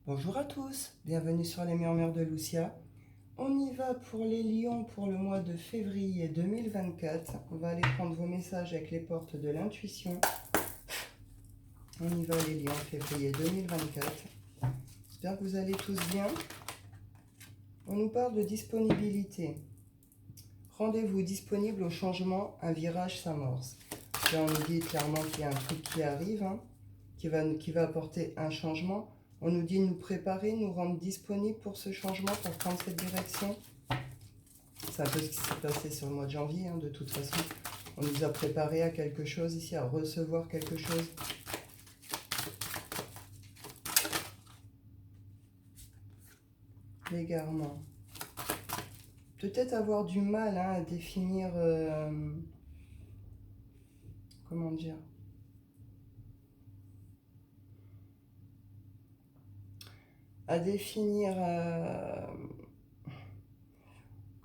Bonjour à tous, bienvenue sur les murmures de Lucia. On y va pour les lions pour le mois de février 2024. On va aller prendre vos messages avec les portes de l'intuition. On y va les lions, février 2024. J'espère que vous allez tous bien. On nous parle de disponibilité. Rendez-vous disponible au changement, un virage s'amorce. Là on nous dit clairement qu'il y a un truc qui arrive, qui va apporter un changement. On nous dit nous préparer, nous rendre disponibles pour ce changement, pour prendre cette direction. C'est un peu ce qui s'est passé sur le mois de janvier, de toute façon. On nous a préparé à quelque chose ici, à recevoir quelque chose. L'égarement. Peut-être avoir du mal à définir... comment dire ? À définir...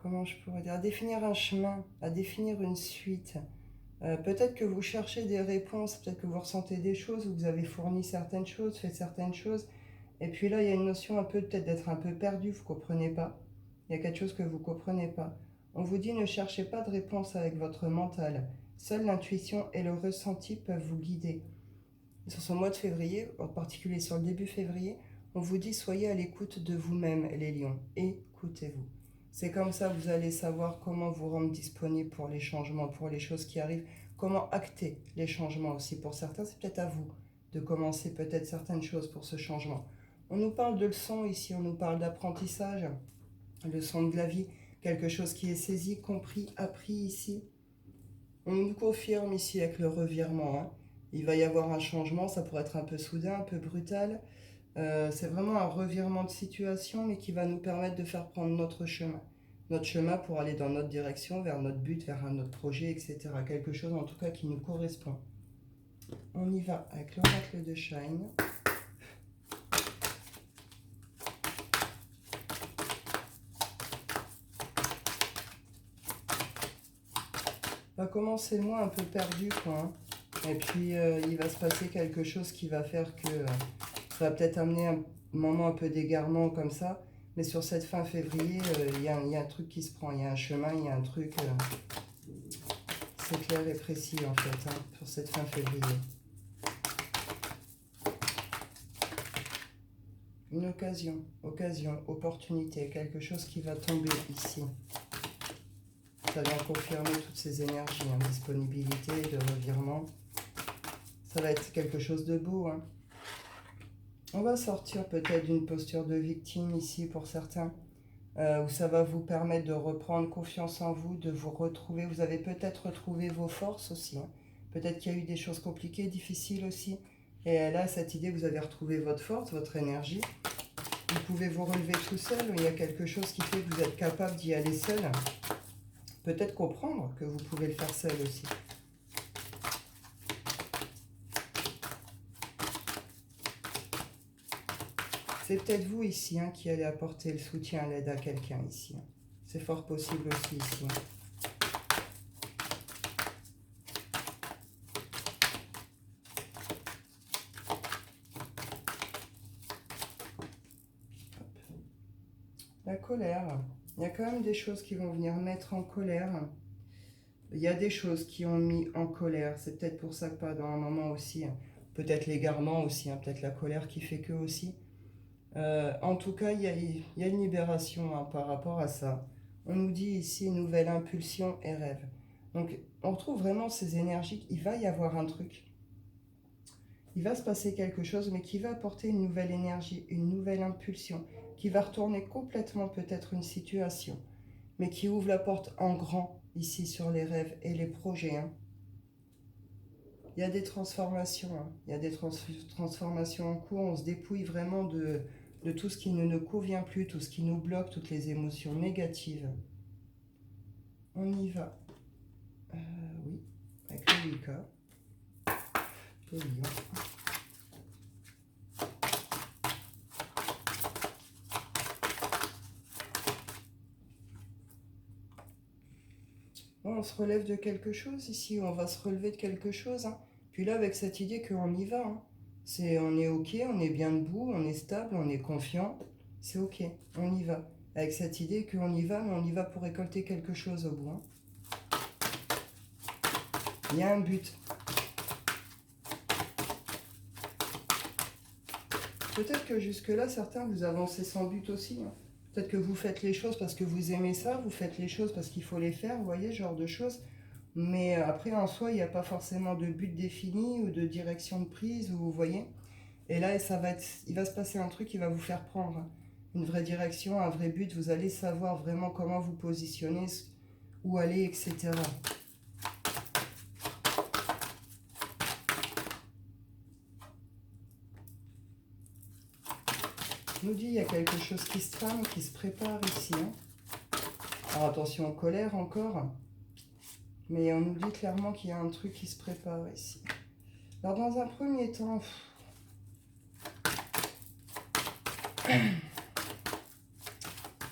comment je pourrais dire, à définir un chemin, à définir une suite. Peut-être que vous cherchez des réponses, peut-être que vous ressentez des choses, vous avez fourni certaines choses, fait certaines choses, et puis là il y a une notion un peu peut-être d'être un peu perdu, vous ne comprenez pas. Il y a quelque chose que vous ne comprenez pas. On vous dit ne cherchez pas de réponse avec votre mental. Seule l'intuition et le ressenti peuvent vous guider. Sur ce mois de février, en particulier sur le début février, on vous dit soyez à l'écoute de vous-même les lions. Écoutez-vous. C'est comme ça que vous allez savoir comment vous rendre disponible pour les changements, pour les choses qui arrivent, comment acter les changements aussi. Pour certains, c'est peut-être à vous de commencer peut-être certaines choses pour ce changement. On nous parle de leçons ici, on nous parle d'apprentissage, leçon de la vie, quelque chose qui est saisi, compris, appris ici. On nous confirme ici avec le revirement. Il va y avoir un changement, ça pourrait être un peu soudain, un peu brutal. C'est vraiment un revirement de situation, mais qui va nous permettre de faire prendre notre chemin. Notre chemin pour aller dans notre direction, vers notre but, vers un autre projet, etc. Quelque chose en tout cas qui nous correspond. On y va avec l'oracle de Shine. On va commencer le mois un peu perdu, quoi. Et puis il va se passer quelque chose qui va faire que ça va peut-être amener un moment un peu d'égarement comme ça. Mais sur cette fin février, il y a un truc qui se prend, il y a un chemin, il y a un truc... c'est clair et précis en fait, sur cette fin février. Une occasion, opportunité, quelque chose qui va tomber ici. Ça vient confirmer toutes ces énergies, disponibilité, de revirement. Ça va être quelque chose de beau. On va sortir peut-être d'une posture de victime ici pour certains, où ça va vous permettre de reprendre confiance en vous, de vous retrouver. Vous avez peut-être retrouvé vos forces aussi. Peut-être qu'il y a eu des choses compliquées, difficiles aussi. Et là, cette idée, vous avez retrouvé votre force, votre énergie. Vous pouvez vous relever tout seul. Il y a quelque chose qui fait que vous êtes capable d'y aller seul. Peut-être comprendre que vous pouvez le faire seul aussi. C'est peut-être vous ici qui allez apporter le soutien, l'aide à quelqu'un ici. C'est fort possible aussi ici. La colère. Il y a quand même des choses qui vont venir mettre en colère. Il y a des choses qui ont mis en colère. C'est peut-être pour ça que pendant un moment aussi, peut-être l'égarement aussi, peut-être la colère qui fait que aussi. En tout cas, il y a une libération par rapport à ça. On nous dit ici nouvelle impulsion et rêve. Donc, on retrouve vraiment ces énergies. Il va y avoir un truc. Il va se passer quelque chose, mais qui va apporter une nouvelle énergie, une nouvelle impulsion, qui va retourner complètement peut-être une situation, mais qui ouvre la porte en grand ici sur les rêves et les projets. Il y a des transformations, il y a des transformations en cours. On se dépouille vraiment de tout ce qui ne nous convient plus, tout ce qui nous bloque, toutes les émotions négatives. On y va. Oui, avec le Wicca. Le lion. On se relève de quelque chose ici, on va se relever de quelque chose. Puis là, avec cette idée qu'on y va, On est ok, on est bien debout, on est stable, on est confiant. C'est ok, on y va. Avec cette idée qu'on y va, mais on y va pour récolter quelque chose au bout. Hein. Il y a un but. Peut-être que jusque-là, certains, vous avancez sans but aussi. Hein. Peut-être que vous faites les choses parce que vous aimez ça, vous faites les choses parce qu'il faut les faire, vous voyez, ce genre de choses. Mais après, en soi, il n'y a pas forcément de but défini ou de direction de prise, vous voyez. Et là, il va se passer un truc qui va vous faire prendre une vraie direction, un vrai but. Vous allez savoir vraiment comment vous positionner, où aller, etc. Je nous dit, il y a quelque chose qui se trame, qui se prépare ici. Hein. Alors attention, colère encore. Mais on nous dit clairement qu'il y a un truc qui se prépare ici. Alors dans un premier temps...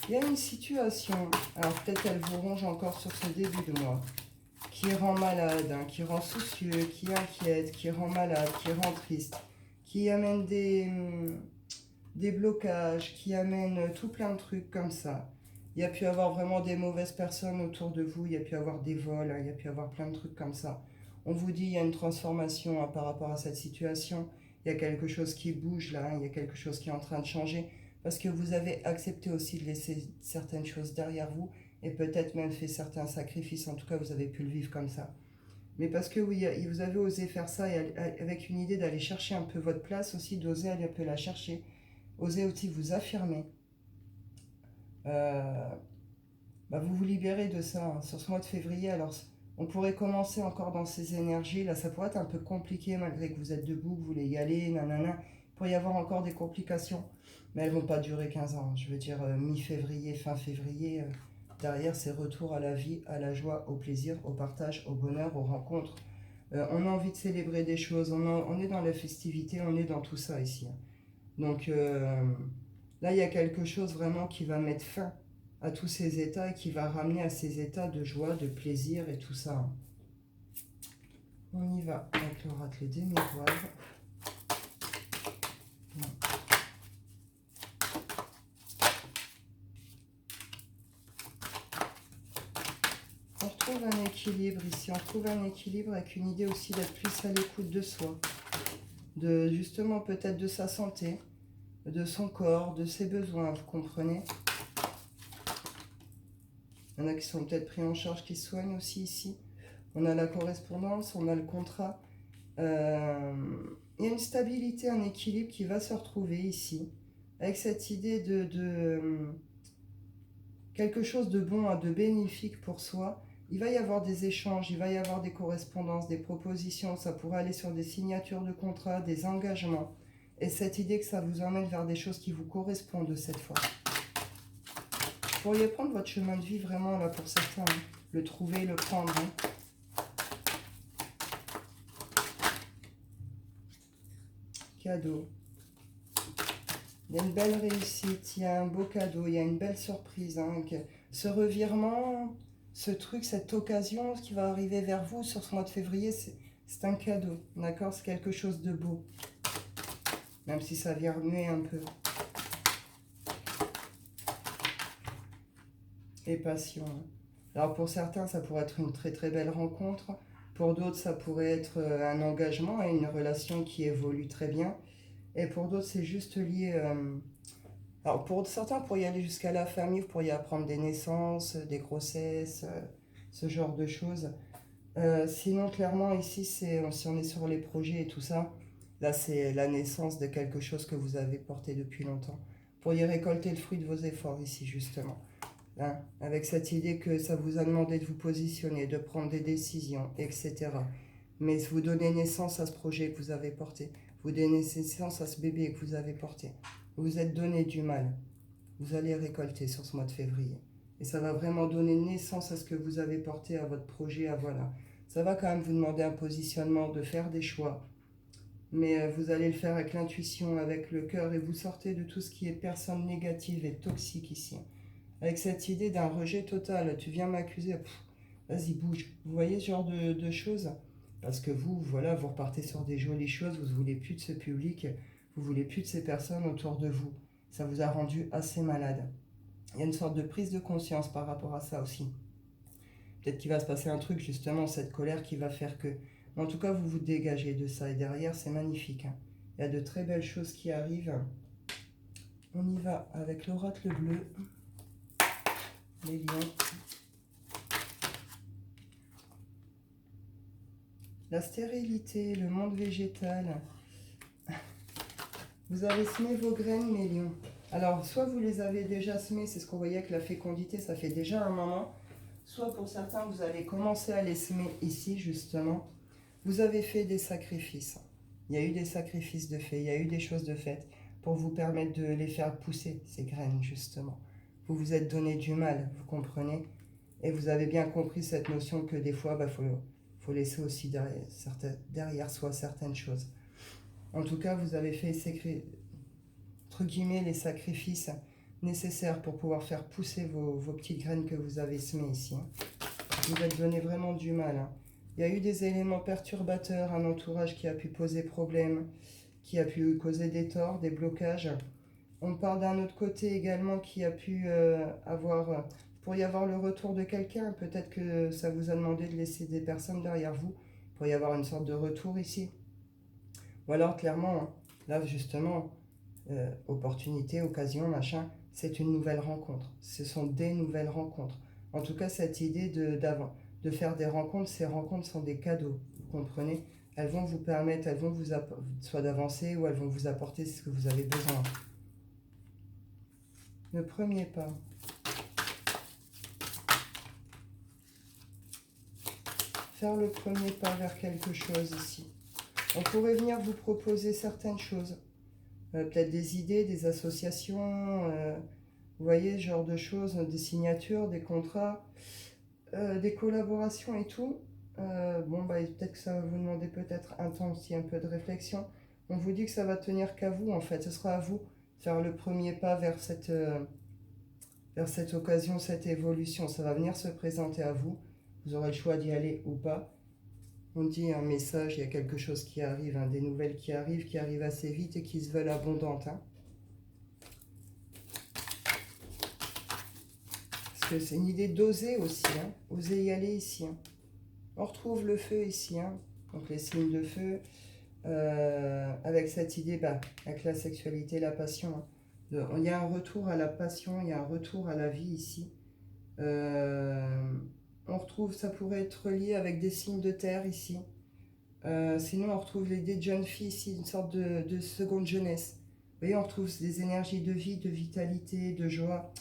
Il y a une situation, alors peut-être qu'elle vous ronge encore sur ce début de mois, qui rend malade, hein, qui rend soucieux, qui inquiète, qui rend malade, qui rend triste, qui amène des blocages, qui amène tout plein de trucs comme ça. Il y a pu avoir vraiment des mauvaises personnes autour de vous, il y a pu avoir des vols, hein, il y a pu avoir plein de trucs comme ça. On vous dit il y a une transformation hein, par rapport à cette situation, il y a quelque chose qui bouge là, hein, il y a quelque chose qui est en train de changer, parce que vous avez accepté aussi de laisser certaines choses derrière vous, et peut-être même fait certains sacrifices, en tout cas vous avez pu le vivre comme ça. Mais parce que oui, vous avez osé faire ça, et avec une idée d'aller chercher un peu votre place aussi, d'oser aller un peu la chercher, oser aussi vous affirmer. Euh, vous vous libérez de ça hein, sur ce mois de février. Alors, on pourrait commencer encore dans ces énergies. Là, ça pourrait être un peu compliqué malgré que vous êtes debout, que vous voulez y aller, nanana. Il pourrait y avoir encore des complications. Mais elles ne vont pas durer 15 ans. Je veux dire, mi-février, fin février, derrière, c'est retour à la vie, à la joie, au plaisir, au partage, au bonheur, aux rencontres. On a envie de célébrer des choses. On est dans la festivité, on est dans tout ça ici. Donc, là, il y a quelque chose vraiment qui va mettre fin à tous ces états et qui va ramener à ces états de joie, de plaisir et tout ça. On y va avec l'oracle des miroirs. On retrouve un équilibre ici, on retrouve un équilibre avec une idée aussi d'être plus à l'écoute de soi, de justement peut-être de sa santé, de son corps, de ses besoins, vous comprenez? Il y en a qui sont peut-être pris en charge, qui se soignent aussi ici. On a la correspondance, on a le contrat. Il y a une stabilité, un équilibre qui va se retrouver ici, avec cette idée de quelque chose de bon, de bénéfique pour soi. Il va y avoir des échanges, il va y avoir des correspondances, des propositions, ça pourrait aller sur des signatures de contrats, des engagements. Et cette idée que ça vous emmène vers des choses qui vous correspondent cette fois. Vous pourriez prendre votre chemin de vie vraiment là pour certains, hein. Le trouver, le prendre. Hein. Cadeau. Il y a une belle réussite, il y a un beau cadeau, il y a une belle surprise. Hein. Ce revirement, ce truc, cette occasion qui va arriver vers vous sur ce mois de février, c'est un cadeau, d'accord? C'est quelque chose de beau, même si ça vient remuer un peu. Et passion. Hein. Alors pour certains, ça pourrait être une très très belle rencontre. Pour d'autres, ça pourrait être un engagement et une relation qui évolue très bien. Et pour d'autres, c'est juste lié... Alors pour certains, pour y aller jusqu'à la famille, vous pourriez apprendre des naissances, des grossesses, ce genre de choses. Sinon, clairement, ici, si on est sur les projets et tout ça, là, c'est la naissance de quelque chose que vous avez porté depuis longtemps. Vous pourriez récolter le fruit de vos efforts ici, justement. Hein, avec cette idée que ça vous a demandé de vous positionner, de prendre des décisions, etc. Mais vous donnez naissance à ce projet que vous avez porté. Vous donnez naissance à ce bébé que vous avez porté. Vous vous êtes donné du mal. Vous allez récolter sur ce mois de février. Et ça va vraiment donner naissance à ce que vous avez porté, à votre projet, à voilà. Ça va quand même vous demander un positionnement, de faire des choix. Mais vous allez le faire avec l'intuition, avec le cœur, et vous sortez de tout ce qui est personne négative et toxique ici. Avec cette idée d'un rejet total, tu viens m'accuser, vas-y bouge. Vous voyez ce genre de choses? Parce que vous, voilà, vous repartez sur des jolies choses, vous ne voulez plus de ce public, vous ne voulez plus de ces personnes autour de vous. Ça vous a rendu assez malade. Il y a une sorte de prise de conscience par rapport à ça aussi. Peut-être qu'il va se passer un truc, justement, cette colère qui va faire que... Mais en tout cas, vous vous dégagez de ça. Et derrière, c'est magnifique. Hein. Il y a de très belles choses qui arrivent. On y va avec l'oracle bleu. Les lions. La stérilité, le monde végétal. Vous avez semé vos graines, mes lions. Alors, soit vous les avez déjà semées, c'est ce qu'on voyait avec la fécondité, ça fait déjà un moment. Soit pour certains, vous allez commencer à les semer ici, justement. Vous avez fait des sacrifices. Il y a eu des sacrifices de fait, il y a eu des choses de faites pour vous permettre de les faire pousser, ces graines, justement. Vous vous êtes donné du mal, vous comprenez? Et vous avez bien compris cette notion que des fois, faut laisser aussi derrière soi certaines choses. En tout cas, vous avez fait, entre guillemets, les sacrifices nécessaires pour pouvoir faire pousser vos petites graines que vous avez semées ici. Hein. Vous êtes donné vraiment du mal. Hein. Il y a eu des éléments perturbateurs, un entourage qui a pu poser problème, qui a pu causer des torts, des blocages. On parle d'un autre côté également qui a pu pour y avoir le retour de quelqu'un. Peut-être que ça vous a demandé de laisser des personnes derrière vous pour y avoir une sorte de retour ici. Ou alors clairement, là justement, opportunité, occasion, machin, c'est une nouvelle rencontre. Ce sont des nouvelles rencontres. En tout cas, cette idée de faire des rencontres, ces rencontres sont des cadeaux, vous comprenez? Elles vont vous permettre, elles vont vous soit d'avancer ou elles vont vous apporter ce que vous avez besoin. Le premier pas. Faire le premier pas vers quelque chose ici. On pourrait venir vous proposer certaines choses. Peut-être des idées, des associations, vous voyez, ce genre de choses, des signatures, des contrats, des collaborations et tout. Peut-être que ça va vous demander peut-être un temps aussi, un peu de réflexion. On vous dit que ça va tenir qu'à vous, en fait. Ce sera à vous de faire le premier pas vers cette occasion, cette évolution. Ça va venir se présenter à vous. Vous aurez le choix d'y aller ou pas. On dit un message, il y a quelque chose qui arrive, hein, des nouvelles qui arrivent assez vite et qui se veulent abondantes. Hein. Parce que c'est une idée d'oser aussi, hein, oser y aller ici. Hein. On retrouve le feu ici, hein, donc les signes de feu, avec cette idée, avec la sexualité, la passion. Hein, il y a un retour à la passion, il y a un retour à la vie ici. On retrouve, ça pourrait être lié avec des signes de terre ici. Sinon, on retrouve l'idée de jeune fille ici, une sorte de seconde jeunesse. Vous voyez, on retrouve des énergies de vie, de vitalité, de joie.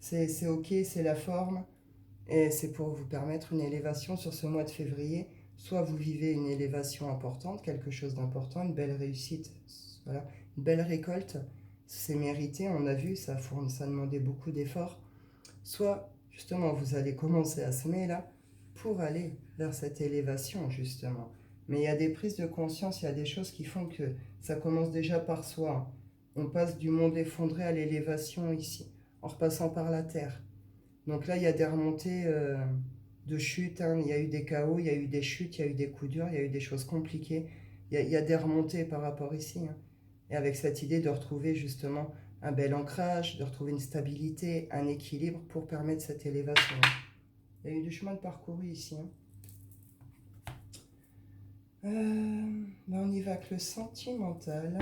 C'est ok, c'est la forme. Et c'est pour vous permettre une élévation sur ce mois de février. Soit vous vivez une élévation importante, quelque chose d'important, une belle réussite, voilà, une belle récolte. C'est mérité, on a vu, ça demandait beaucoup d'efforts. Soit, justement, vous allez commencer à semer là pour aller vers cette élévation, justement. Mais il y a des prises de conscience, il y a des choses qui font que ça commence déjà par soi. On passe du monde effondré à l'élévation ici, en repassant par la terre. Donc là, il y a des remontées de chutes, hein. Il y a eu des chaos, il y a eu des chutes, il y a eu des coups durs, il y a eu des choses compliquées. Il y a des remontées par rapport ici. Hein. Et avec cette idée de retrouver justement un bel ancrage, de retrouver une stabilité, un équilibre pour permettre cette élévation. Il y a eu du chemin de parcouru ici. Hein. On y va avec le sentimental.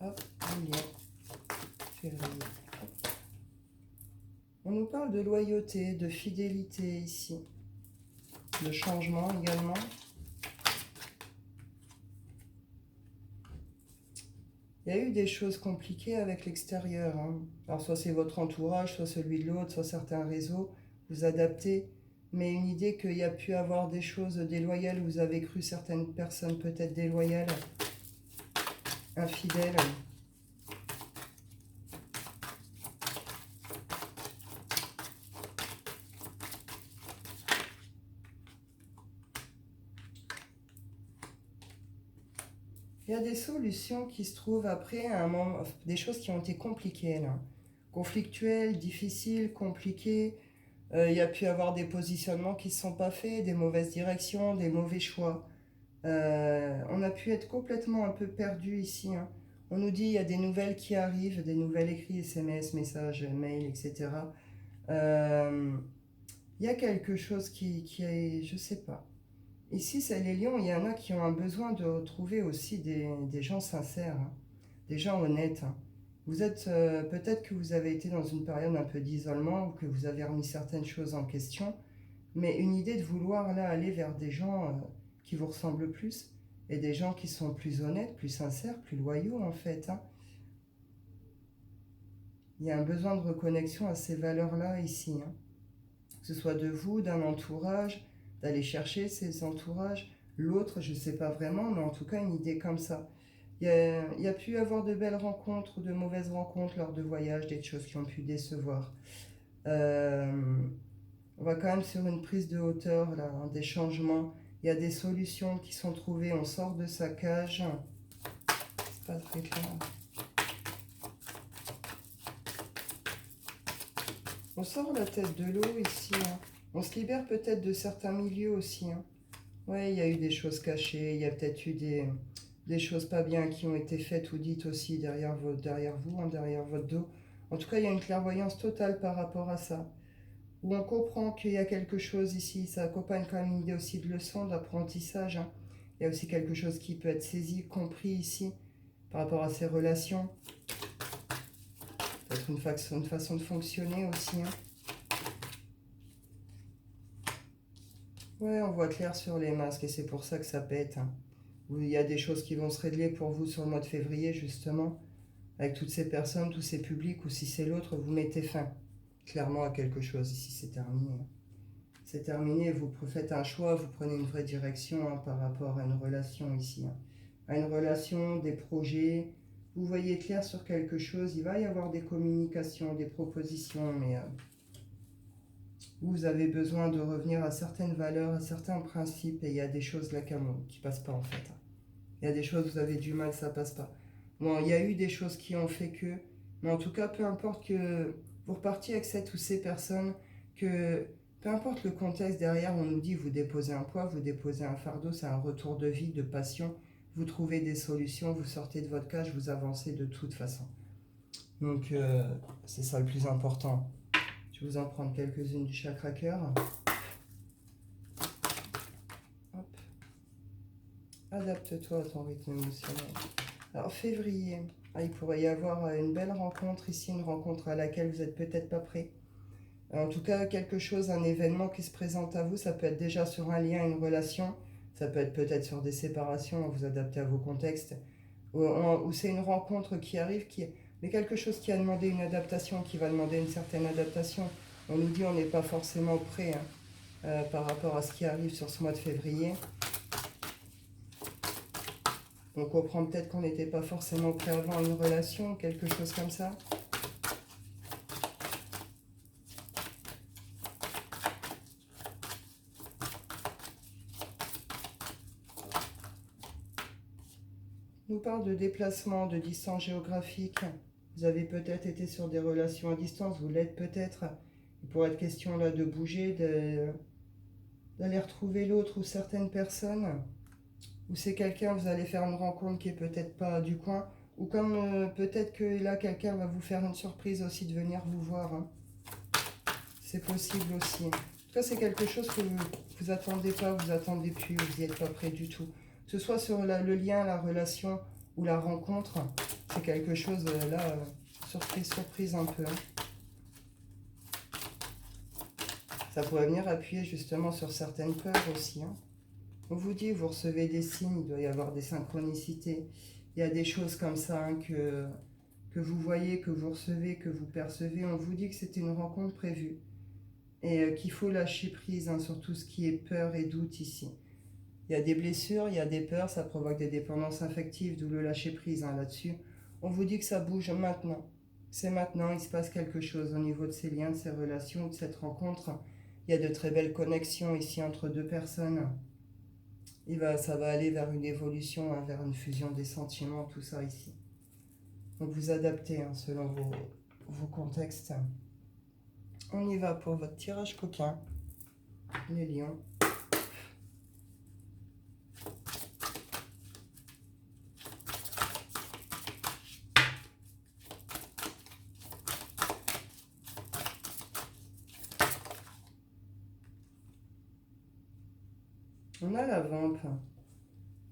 Hop, lien. Février. Hop. On nous parle de loyauté, de fidélité ici. De changement également. Il y a eu des choses compliquées avec l'extérieur. Hein. Alors soit c'est votre entourage, soit celui de l'autre, soit certains réseaux. Vous adaptez. Mais une idée qu'il y a pu avoir des choses déloyales, vous avez cru certaines personnes peut-être déloyales, infidèles. Il y a des solutions qui se trouvent après à un moment, des choses qui ont été compliquées là. Conflictuelles, difficiles, compliquées. Il y a pu avoir des positionnements qui ne sont pas faits, des mauvaises directions, des mauvais choix. On a pu être complètement un peu perdu ici, hein. On nous dit il y a des nouvelles qui arrivent, des nouvelles écrites, SMS, messages, mails, etc. Il y a quelque chose qui est, je sais pas. Ici, c'est les lions, il y en a qui ont un besoin de retrouver aussi des gens sincères, hein, des gens honnêtes, hein. Vous êtes, peut-être que vous avez été dans une période un peu d'isolement ou que vous avez remis certaines choses en question, mais une idée de vouloir là aller vers des gens qui vous ressemblent plus et des gens qui sont plus honnêtes, plus sincères, plus loyaux en fait, hein. Il y a un besoin de reconnexion à ces valeurs-là ici, hein. Que ce soit de vous, d'un entourage, d'aller chercher ces entourages, l'autre, je ne sais pas vraiment, mais en tout cas une idée comme ça. Il y a pu y avoir de belles rencontres ou de mauvaises rencontres lors de voyages, des choses qui ont pu décevoir. Euh, on va quand même sur une prise de hauteur, là, hein, des changements. Il y a des solutions qui sont trouvées, on sort de sa cage. C'est pas très clair. On sort la tête de l'eau ici, hein. On se libère peut-être de certains milieux aussi, hein. Ouais, il y a eu des choses cachées, il y a peut-être eu des choses pas bien qui ont été faites ou dites aussi derrière vous, hein, derrière votre dos. En tout cas, il y a une clairvoyance totale par rapport à ça. Où on comprend qu'il y a quelque chose ici, ça accompagne quand même une idée aussi de leçon, d'apprentissage, hein. Il y a aussi quelque chose qui peut être saisi, compris ici, par rapport à ces relations. Peut-être une façon de fonctionner aussi, hein. Ouais, on voit clair sur les masques et c'est pour ça que ça pète, hein. Il y a des choses qui vont se régler pour vous sur le mois de février, justement, avec toutes ces personnes, tous ces publics, ou si c'est l'autre, vous mettez fin clairement à quelque chose. Ici, c'est terminé. C'est terminé, vous faites un choix, vous prenez une vraie direction, hein, par rapport à une relation ici, hein. À une relation, des projets. Vous voyez clair sur quelque chose, il va y avoir des communications, des propositions, mais vous avez besoin de revenir à certaines valeurs, à certains principes, et il y a des choses là qui ne passent pas en fait. Il y a des choses, vous avez du mal, ça passe pas. Bon, il y a eu des choses qui ont fait que, mais en tout cas, peu importe que vous repartiez avec cette ou ces personnes, que peu importe le contexte derrière, on nous dit vous déposez un poids, vous déposez un fardeau, c'est un retour de vie, de passion, vous trouvez des solutions, vous sortez de votre cage, vous avancez de toute façon. Donc, c'est ça le plus important. Je vais vous en prendre quelques-unes du chakra cœur. Hop. Adapte-toi à ton rythme émotionnel. Alors, février, il pourrait y avoir une belle rencontre ici, une rencontre à laquelle vous n'êtes peut-être pas prêt. En tout cas, quelque chose, un événement qui se présente à vous, ça peut être déjà sur un lien, une relation, ça peut être peut-être sur des séparations, vous adaptez à vos contextes, ou c'est une rencontre qui arrive, mais quelque chose qui a demandé une adaptation, qui va demander une certaine adaptation. On nous dit on n'est pas forcément prêt, hein, par rapport à ce qui arrive sur ce mois de février. On comprend peut-être qu'on n'était pas forcément prêt avant une relation, quelque chose comme ça. On nous parle de déplacement, de distance géographique. Vous avez peut-être été sur des relations à distance, vous l'êtes peut-être. Il pourrait être question là de bouger, d'aller retrouver l'autre ou certaines personnes. Ou c'est quelqu'un, vous allez faire une rencontre qui est peut-être pas du coin. Ou comme peut-être que là, quelqu'un va vous faire une surprise aussi de venir vous voir, hein. C'est possible aussi. En tout cas, c'est quelque chose que vous attendez pas, vous attendez plus, vous n'y êtes pas prêt du tout. Que ce soit sur le lien, la relation ou la rencontre, c'est quelque chose là, surprise un peu, hein. Ça pourrait venir appuyer justement sur certaines peurs aussi, hein. On vous dit, vous recevez des signes, il doit y avoir des synchronicités. Il y a des choses comme ça, hein, que vous voyez, que vous recevez, que vous percevez. On vous dit que c'était une rencontre prévue. Et qu'il faut lâcher prise, hein, sur tout ce qui est peur et doute ici. Il y a des blessures, il y a des peurs, ça provoque des dépendances affectives, d'où le lâcher prise, hein, là-dessus. On vous dit que ça bouge maintenant. C'est maintenant, il se passe quelque chose au niveau de ces liens, de ces relations, de cette rencontre. Il y a de très belles connexions ici entre deux personnes. Ça va aller vers une évolution, hein, vers une fusion des sentiments, tout ça ici. Donc vous adaptez, hein, selon vos contextes. On y va pour votre tirage coquin, les lions. On a la vampe.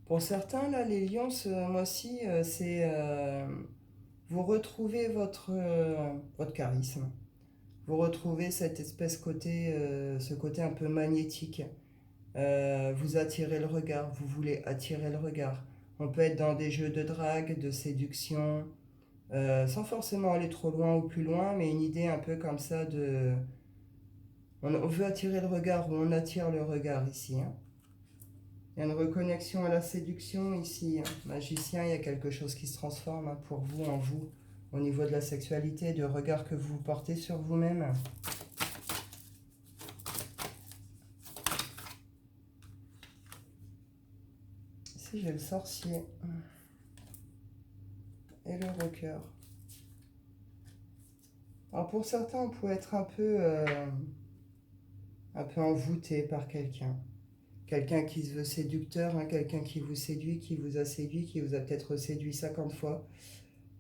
Pour certains, là, les lions, ce mois-ci, c'est... vous retrouvez votre charisme. Vous retrouvez cette espèce côté, ce côté un peu magnétique. Vous attirez le regard, vous voulez attirer le regard. On peut être dans des jeux de drague, de séduction, sans forcément aller trop loin ou plus loin, mais une idée un peu comme ça de... On veut attirer le regard ou on attire le regard ici. Hein. Il y a une reconnexion à la séduction ici. Hein. Magicien, il y a quelque chose qui se transforme hein, pour vous, en vous, au niveau de la sexualité, du regard que vous portez sur vous-même. Ici, j'ai le sorcier et le rocker. Alors pour certains, on peut être un peu envoûté par quelqu'un. Quelqu'un qui se veut séducteur, hein, quelqu'un qui vous séduit, qui vous a séduit, qui vous a peut-être séduit 50 fois.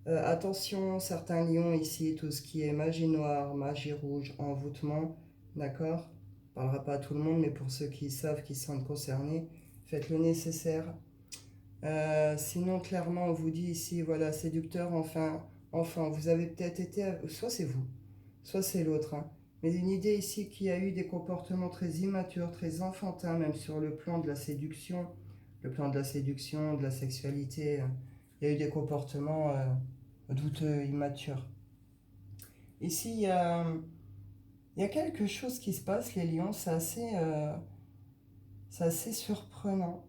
Attention, certains lions ici, tout ce qui est magie noire, magie rouge, envoûtement, d'accord? On ne parlera pas à tout le monde, mais pour ceux qui savent, qui se sentent concernés, faites le nécessaire. Sinon, clairement, on vous dit ici, voilà, séducteur, enfin, vous avez peut-être été, soit c'est vous, soit c'est l'autre, hein. Mais une idée ici qui a eu des comportements très immatures, très enfantins, même sur le plan de la séduction, de la sexualité. Il y a eu des comportements douteux, immatures. Ici, il y a quelque chose qui se passe, les lions, c'est assez surprenant.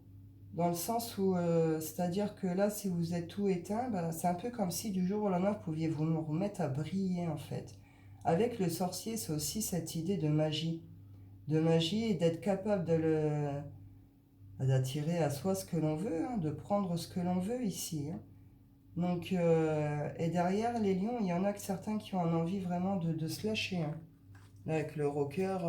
Dans le sens où, c'est-à-dire que là, si vous êtes tout éteint, bah, c'est un peu comme si du jour au lendemain, vous pouviez vous remettre à briller, en fait. Avec le sorcier, c'est aussi cette idée de magie. De magie et d'être capable d'attirer à soi ce que l'on veut, hein, de prendre ce que l'on veut ici. Hein. Donc, et derrière les lions, il y en a que certains qui ont envie vraiment de se lâcher. Hein. Là, avec le rocker,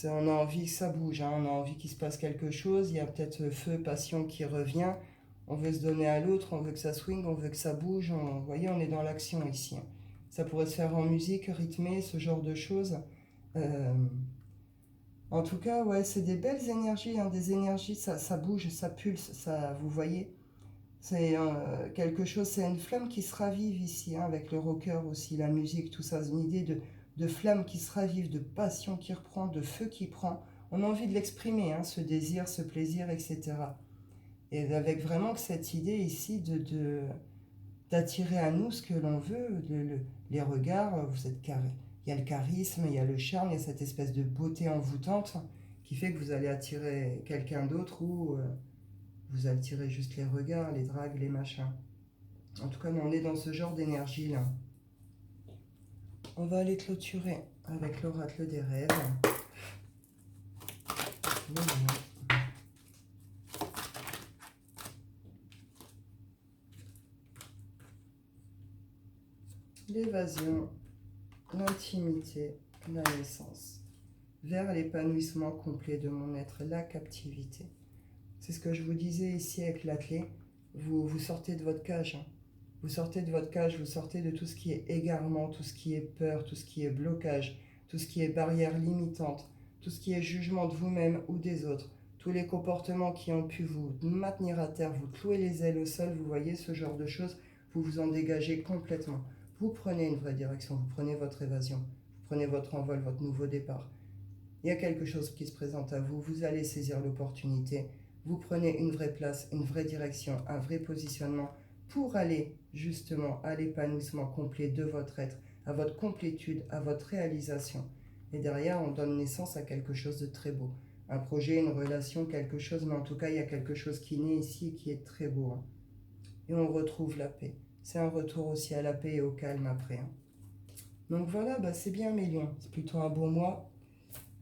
on a envie que ça bouge, hein, on a envie qu'il se passe quelque chose, il y a peut-être feu, passion qui revient, on veut se donner à l'autre, on veut que ça swing, on veut que ça bouge, vous voyez, on est dans l'action ici. Hein. Ça pourrait se faire en musique, rythmé, ce genre de choses. En tout cas, ouais, c'est des belles énergies, hein, des énergies, ça bouge, ça pulse, ça, vous voyez. C'est quelque chose, c'est une flamme qui se ravive ici, hein, avec le rocker aussi, la musique, tout ça, une idée de flamme qui se ravive, de passion qui reprend, de feu qui prend. On a envie de l'exprimer, hein, ce désir, ce plaisir, etc. Et avec vraiment cette idée ici d'attirer à nous ce que l'on veut, les regards, vous êtes carré. Il y a le charisme, il y a le charme, il y a cette espèce de beauté envoûtante qui fait que vous allez attirer quelqu'un d'autre ou vous attirez juste les regards, les dragues, les machins. En tout cas, nous, on est dans ce genre d'énergie là. On va aller clôturer avec l'oracle des rêves. L'évasion, l'intimité, la naissance, vers l'épanouissement complet de mon être, la captivité. C'est ce que je vous disais ici avec la clé. Vous sortez de votre cage. Hein. Vous sortez de votre cage, vous sortez de tout ce qui est égarement, tout ce qui est peur, tout ce qui est blocage, tout ce qui est barrière limitante, tout ce qui est jugement de vous-même ou des autres, tous les comportements qui ont pu vous maintenir à terre, vous clouer les ailes au sol, vous voyez ce genre de choses, vous vous en dégagez complètement. Vous prenez une vraie direction, vous prenez votre évasion, vous prenez votre envol, votre nouveau départ. Il y a quelque chose qui se présente à vous, vous allez saisir l'opportunité, vous prenez une vraie place, une vraie direction, un vrai positionnement pour aller justement à l'épanouissement complet de votre être, à votre complétude, à votre réalisation. Et derrière, on donne naissance à quelque chose de très beau. Un projet, une relation, quelque chose, mais en tout cas, il y a quelque chose qui naît ici et qui est très beau. Hein. Et on retrouve la paix. C'est un retour aussi à la paix et au calme après. Hein. Donc voilà, bah c'est bien mes lions. C'est plutôt un bon mois.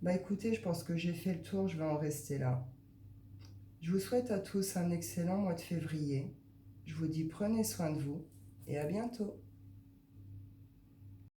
Bah écoutez, je pense que j'ai fait le tour, je vais en rester là. Je vous souhaite à tous un excellent mois de février. Je vous dis prenez soin de vous et à bientôt.